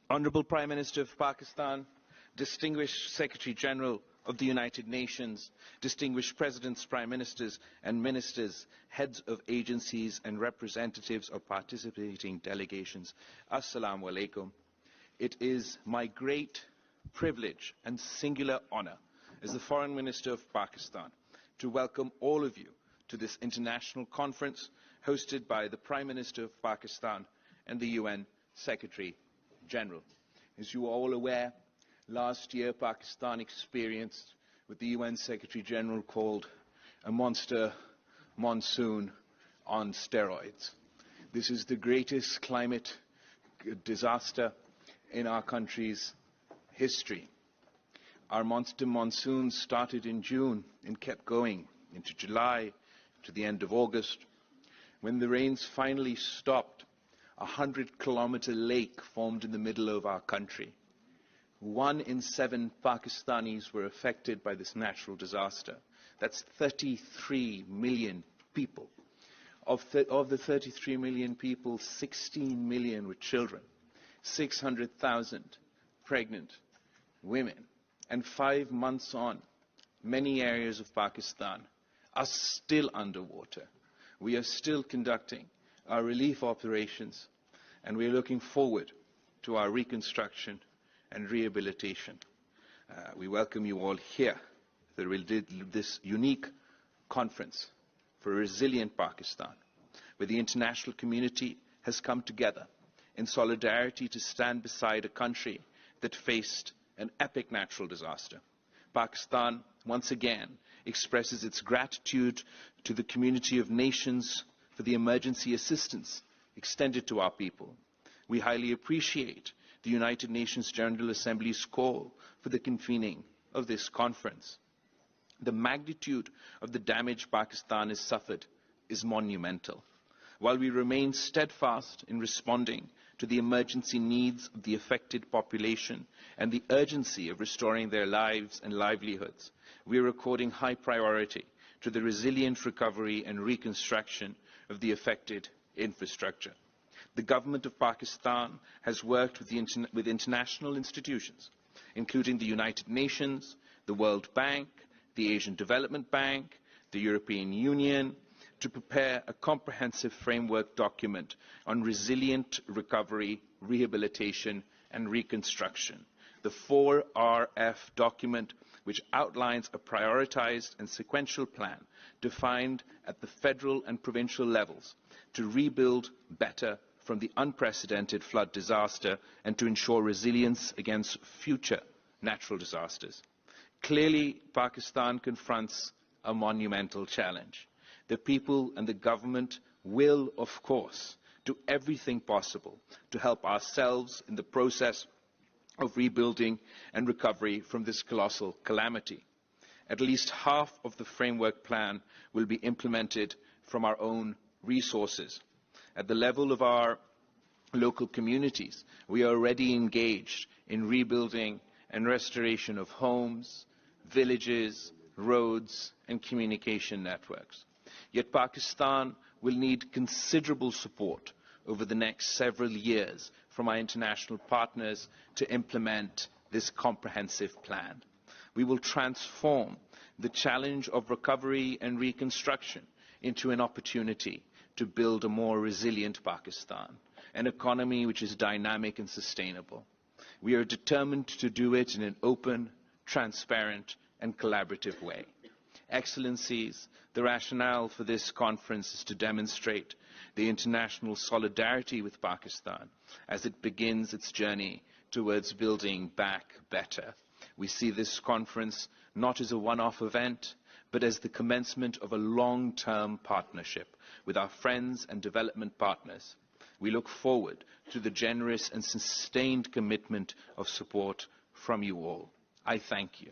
Honourable Prime Minister of Pakistan, distinguished Secretary General of the United Nations, distinguished Presidents, Prime Ministers and Ministers, heads of agencies and representatives of participating delegations, Assalamu alaikum. It is my great privilege and singular honour as the Foreign Minister of Pakistan to welcome all of you to this international conference hosted by the Prime Minister of Pakistan and the UN Secretary General. As you are all aware, last year Pakistan experienced what the UN Secretary General called a monster monsoon on steroids. This is the greatest climate disaster in our country's history. Our monster monsoon started in June and kept going into July, to the end of August. When the rains finally stopped, a 100-kilometer lake formed in the middle of our country. 1 in 7 Pakistanis were affected by this natural disaster. That's 33 million people. Of the 33 million people, 16 million were children, 600,000 pregnant women. And 5 months on, many areas of Pakistan are still underwater. We are still conducting our relief operations, and we are looking forward to our reconstruction and rehabilitation. We welcome you all here to this unique conference for a resilient Pakistan, where the international community has come together in solidarity to stand beside a country that faced an epic natural disaster. Pakistan, once again, expresses its gratitude to the community of nations for the emergency assistance extended to our people. We highly appreciate the United Nations General Assembly's call for the convening of this conference. The magnitude of the damage Pakistan has suffered is monumental. While we remain steadfast in responding to the emergency needs of the affected population and the urgency of restoring their lives and livelihoods, we are according high priority to the resilient recovery and reconstruction of the affected infrastructure. The government of Pakistan has worked with international institutions, including the United Nations, the World Bank, the Asian Development Bank, the European Union, to prepare a comprehensive framework document on resilient recovery, rehabilitation and reconstruction. The 4RF document, which outlines a prioritized and sequential plan defined at the federal and provincial levels to rebuild better from the unprecedented flood disaster and to ensure resilience against future natural disasters. Clearly, Pakistan confronts a monumental challenge. The people and the government will, of course, do everything possible to help ourselves in the process of rebuilding and recovery from this colossal calamity. At least half of the framework plan will be implemented from our own resources. At the level of our local communities, we are already engaged in rebuilding and restoration of homes, villages, roads and communication networks. Yet Pakistan will need considerable support over the next several years from our international partners to implement this comprehensive plan. We will transform the challenge of recovery and reconstruction into an opportunity to build a more resilient Pakistan, an economy which is dynamic and sustainable. We are determined to do it in an open, transparent and collaborative way. Excellencies, the rationale for this conference is to demonstrate the international solidarity with Pakistan as it begins its journey towards building back better. We see this conference not as a one-off event, but as the commencement of a long-term partnership with our friends and development partners. We look forward to the generous and sustained commitment of support from you all. I thank you.